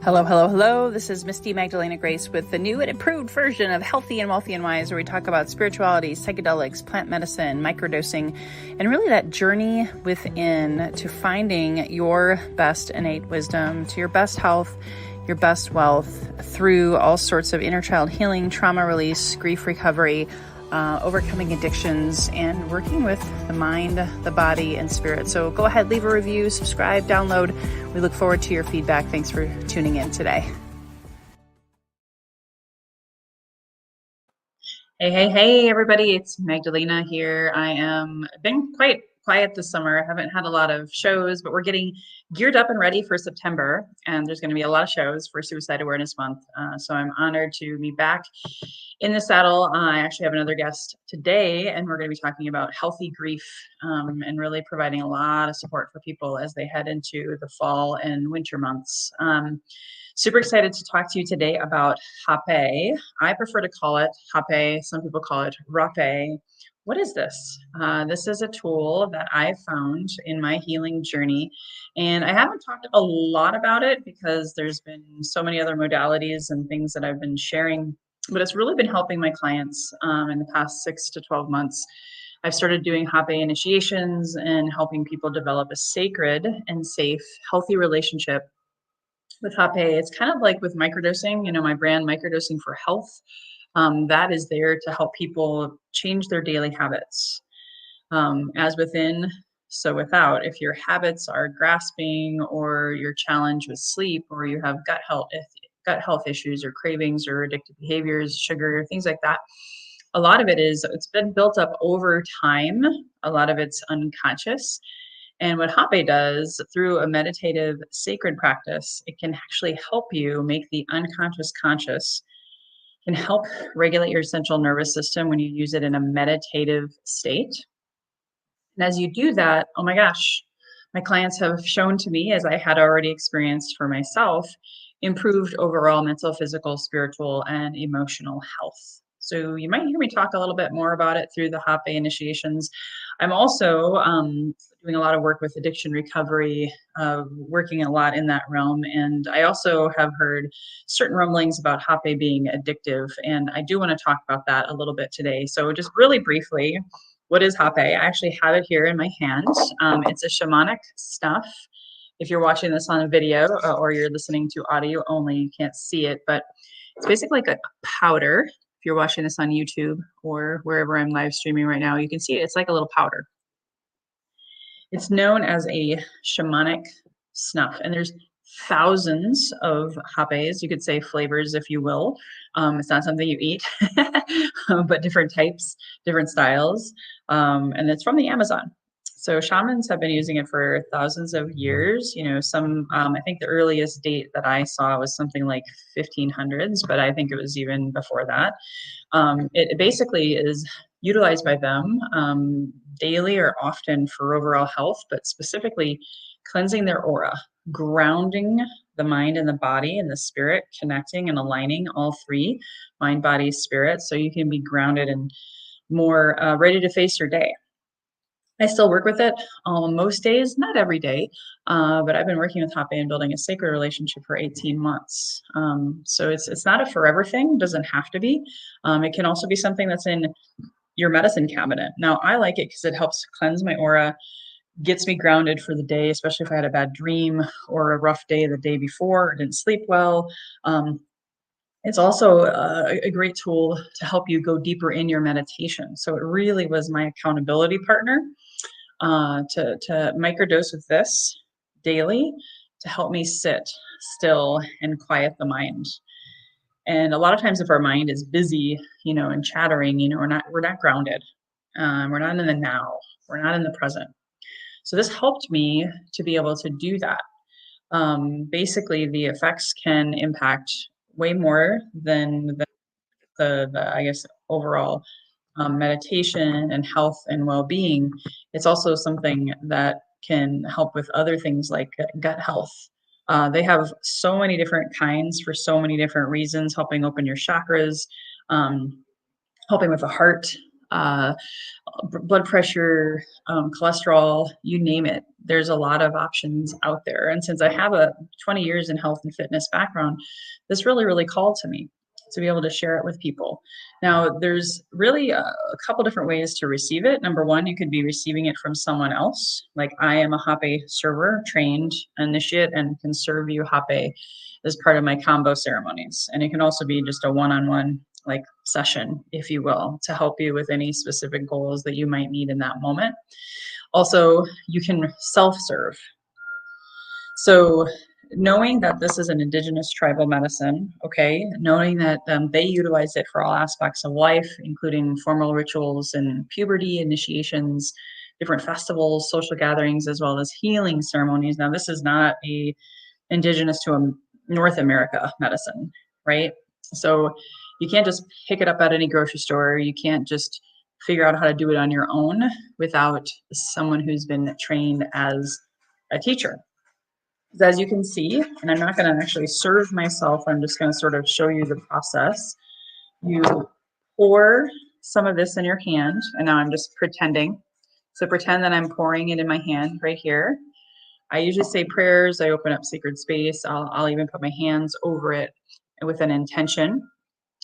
Hello, hello, hello. This is Misty Magdalena Grace with the new and improved version of Healthy and Wealthy and Wise, where we talk about spirituality, psychedelics, plant medicine, microdosing, and really that journey within to finding your best innate wisdom, to your best health, your best wealth through all sorts of inner child healing, trauma release, grief recovery, overcoming addictions, and working with the mind, the body, and spirit. So go ahead, leave a review, subscribe, download. We look forward to your feedback. Thanks for tuning in today. Hey, everybody. It's Magdalena here. I am been quite quiet this summer. I haven't had a lot of shows, but we're getting geared up and ready for September. And there's going to be a lot of shows for Suicide Awareness Month. So I'm honored to be back in the saddle. I actually have another guest today, and we're going to be talking about healthy grief and really providing a lot of support for people as they head into the fall and winter months. Super excited to talk to you today about Hapé. I prefer to call it Hapé. Some people call it Rapé. What is this? This is a tool that I found in my healing journey, and I haven't talked a lot about it because there's been so many other modalities and things that I've been sharing, but it's really been helping my clients in the past 6 to 12 months. I've started doing Hapé initiations and helping people develop a sacred and safe, healthy relationship with Hapé. It's kind of like with microdosing, my brand Microdosing for Health. That is there to help people change their daily habits. As within, so without. If your habits are grasping, or you're challenged with sleep, or you have gut health issues or cravings or addictive behaviors, sugar, things like that, a lot of it's been built up over time. A lot of it's unconscious. And what Hapé does through a meditative sacred practice, it can actually help you make the unconscious conscious, can help regulate your central nervous system when you use it in a meditative state. And as you do that, oh my gosh, my clients have shown to me, as I had already experienced for myself, improved overall mental, physical, spiritual, and emotional health. So you might hear me talk a little bit more about it through the Hapé initiations. I'm also doing a lot of work with addiction recovery, working a lot in that realm. And I also have heard certain rumblings about Hapé being addictive. And I do want to talk about that a little bit today. So just really briefly, what is Hapé? I actually have it here in my hand. It's a shamanic snuff. If you're watching this on a video or you're listening to audio only, you can't see it, but it's basically like a powder. If you're watching this on YouTube or wherever I'm live streaming right now, you can see it. It's like a little powder. It's known as a shamanic snuff, and there's thousands of Hapés, you could say flavors, if you will. It's not something you eat, but different types, different styles, and it's from the Amazon. So shamans have been using it for thousands of years. I think the earliest date that I saw was something like 1500s, but I think it was even before that. It basically is utilized by them daily or often for overall health, but specifically cleansing their aura, grounding the mind and the body and the spirit, connecting and aligning all three, mind, body, spirit, so you can be grounded and more ready to face your day. I still work with it most days, not every day, but I've been working with Hapé and building a sacred relationship for 18 months. So it's not a forever thing, doesn't have to be. It can also be something that's in your medicine cabinet. Now, I like it because it helps cleanse my aura, gets me grounded for the day, especially if I had a bad dream or a rough day the day before or didn't sleep well. It's also a great tool to help you go deeper in your meditation. So it really was my accountability partner to microdose with this daily to help me sit still and quiet the mind. And a lot of times if our mind is busy, and chattering, we're not grounded. We're not in the now. We're not in the present. So this helped me to be able to do that. Basically, the effects can impact way more than the I guess, overall meditation and health and well-being. It's also something that can help with other things like gut health. They have so many different kinds for so many different reasons, helping open your chakras, helping with the heart, blood pressure, cholesterol, you name it. There's a lot of options out there. And since I have a 20 years in health and fitness background, this really, really called to me to be able to share it with people. Now, there's really a couple different ways to receive it. Number one, you could be receiving it from someone else. Like I am a Hapé server, trained initiate, and can serve you Hapé as part of my Kambo ceremonies. And it can also be just a one-on-one like session, if you will, to help you with any specific goals that you might need in that moment. Also, you can self-serve. So knowing that this is an indigenous tribal medicine, okay, knowing that they utilize it for all aspects of life, including formal rituals and puberty, initiations, different festivals, social gatherings, as well as healing ceremonies. Now, this is not a indigenous to a North America medicine, right? So you can't just pick it up at any grocery store. You can't just figure out how to do it on your own without someone who's been trained as a teacher. As you can see, and I'm not going to actually serve myself, I'm just going to sort of show you the process. You pour some of this in your hand, and now I'm just pretending. So pretend that I'm pouring it in my hand right here. I usually say prayers. I open up sacred space. I'll even put my hands over it with an intention.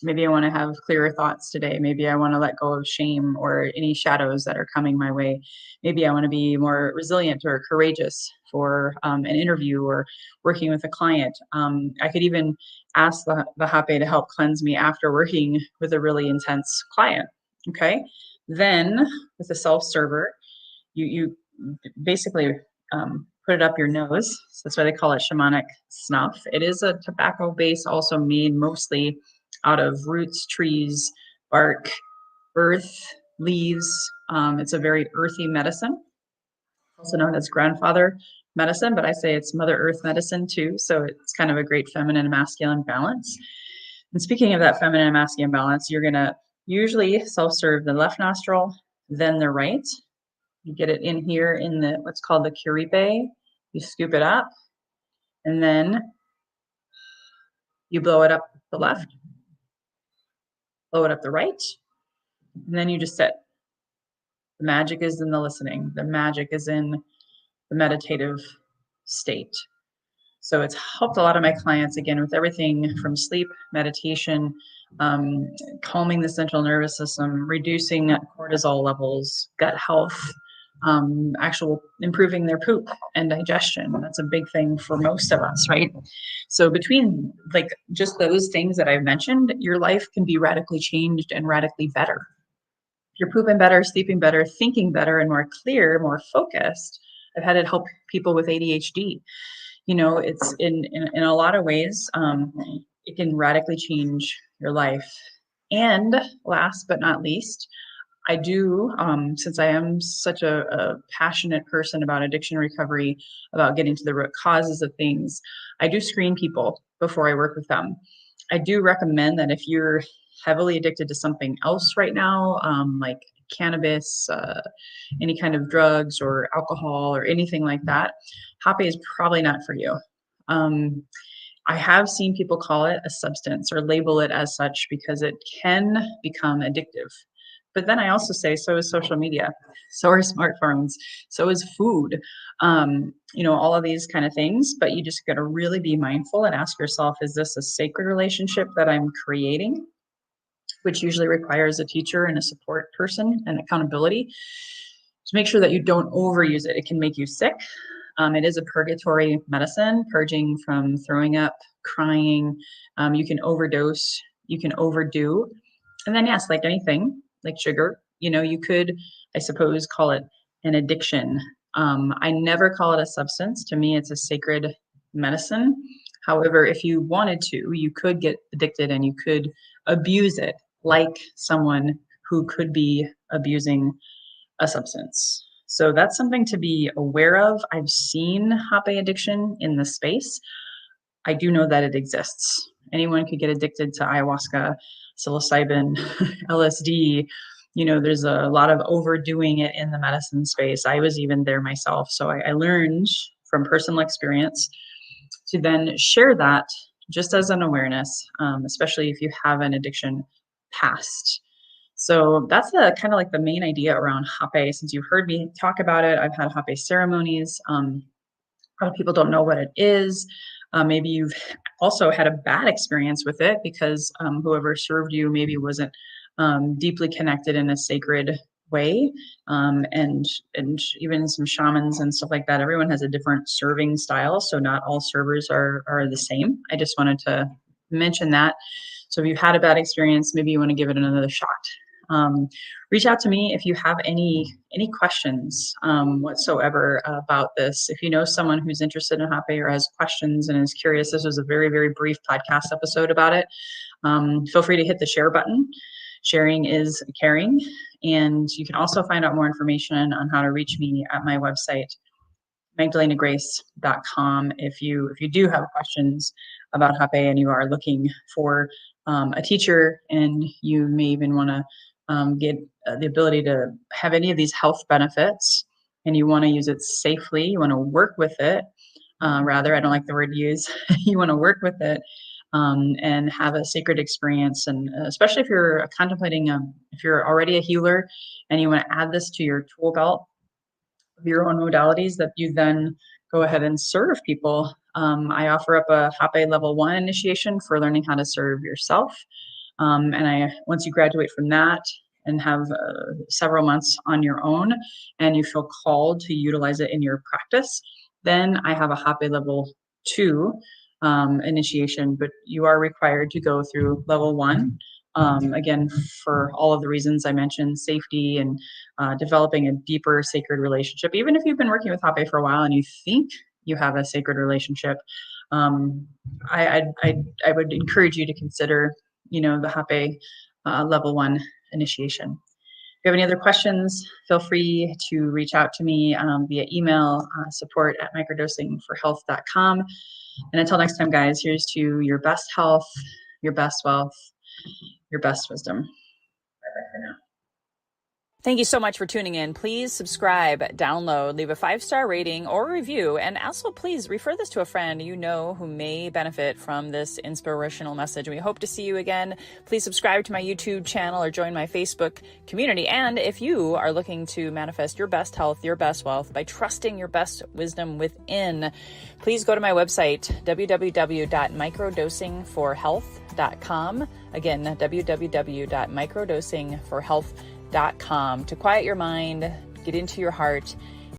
Maybe I want to have clearer thoughts today. Maybe I want to let go of shame or any shadows that are coming my way. Maybe I want to be more resilient or courageous for an interview or working with a client. I could even ask the Hapé to help cleanse me after working with a really intense client. Okay. Then with the self-server, you basically put it up your nose. So that's why they call it shamanic snuff. It is a tobacco base, also made mostly out of roots, trees, bark, earth, leaves. It's a very earthy medicine, also known as grandfather medicine, but I say it's Mother Earth medicine too. So it's kind of a great feminine and masculine balance. And speaking of that feminine and masculine balance, you're going to usually self-serve the left nostril, then the right. You get it in here in the what's called the curipe. You scoop it up, and then you blow it up the left, blow it up the right, and then you just sit. The magic is in the listening. The magic is in the meditative state. So it's helped a lot of my clients, again, with everything from sleep, meditation, calming the central nervous system, reducing cortisol levels, gut health, actual improving their poop and digestion. That's a big thing for most of us, right? So between like just those things that I've mentioned, your life can be radically changed and radically better. You're pooping better, sleeping better, thinking better, and more clear, more focused. I've had it help people with ADHD. You know, it's in a lot of ways, it can radically change your life. And last but not least, I do, since I am such a passionate person about addiction recovery, about getting to the root causes of things, I do screen people before I work with them. I do recommend that if you're heavily addicted to something else right now, like cannabis, any kind of drugs or alcohol or anything like that, Hapé is probably not for you. I have seen people call it a substance or label it as such because it can become addictive. But then I also say, so is social media, so are smartphones, so is food, you know, all of these kind of things. But you just got to really be mindful and ask yourself, is this a sacred relationship that I'm creating? Which usually requires a teacher and a support person and accountability to make sure that you don't overuse it. It can make you sick. It is a purgatory medicine, purging from throwing up, crying. You can overdose, you can overdo. And then, yes, like anything, like sugar, you know, you could, I suppose, call it an addiction. I never call it a substance. To me, it's a sacred medicine. However, if you wanted to, you could get addicted and you could abuse it like someone who could be abusing a substance. So that's something to be aware of. I've seen Hapé addiction in the space. I do know that it exists. Anyone could get addicted to ayahuasca, psilocybin, LSD. You know, there's a lot of overdoing it in the medicine space. I was even there myself. So I learned from personal experience to then share that just as an awareness, especially if you have an addiction past. So that's the kind of like the main idea around hape. Since you've heard me talk about it, I've had hape ceremonies. A lot of people don't know what it is. Maybe you've also had a bad experience with it because whoever served you maybe wasn't deeply connected in a sacred way. And even some shamans and stuff like that. Everyone has a different serving style, so not all servers are the same. I just wanted to mention that. So if you've had a bad experience, maybe you want to give it another shot. Reach out to me if you have any questions whatsoever about this. If you know someone who's interested in hape or has questions and is curious, this was a very, very brief podcast episode about it. Feel free to hit the share button. Sharing is caring. And you can also find out more information on how to reach me at my website, magdalenagrace.com. If you do have questions about hape and you are looking for a teacher, and you may even want to get the ability to have any of these health benefits, and you want to use it safely, you want to work with it, rather, I don't like the word use, you want to work with it and have a sacred experience. And especially if you're contemplating, if you're already a healer and you want to add this to your tool belt of your own modalities that you then go ahead and serve people. I offer up a Hape level 1 initiation for learning how to serve yourself. And once you graduate from that and have several months on your own and you feel called to utilize it in your practice, then I have a Hape level 2 initiation, but you are required to go through level 1. Again, for all of the reasons I mentioned, safety and developing a deeper sacred relationship. Even if you've been working with Hape for a while and you think you have a sacred relationship, I would encourage you to consider, the Hape level 1 initiation. If you have any other questions, feel free to reach out to me via email, support@microdosingforhealth.com. And until next time, guys, here's to your best health, your best wealth, your best wisdom. Bye-bye for now. Thank you so much for tuning in. Please subscribe, download, leave a 5-star rating or review, and also please refer this to a friend you know who may benefit from this inspirational message. We hope to see you again. Please subscribe to my YouTube channel or join my Facebook community. And if you are looking to manifest your best health, your best wealth by trusting your best wisdom within, please go to my website, www.microdosingforhealth.com. Again, www.microdosingforhealth.com, to quiet your mind, get into your heart,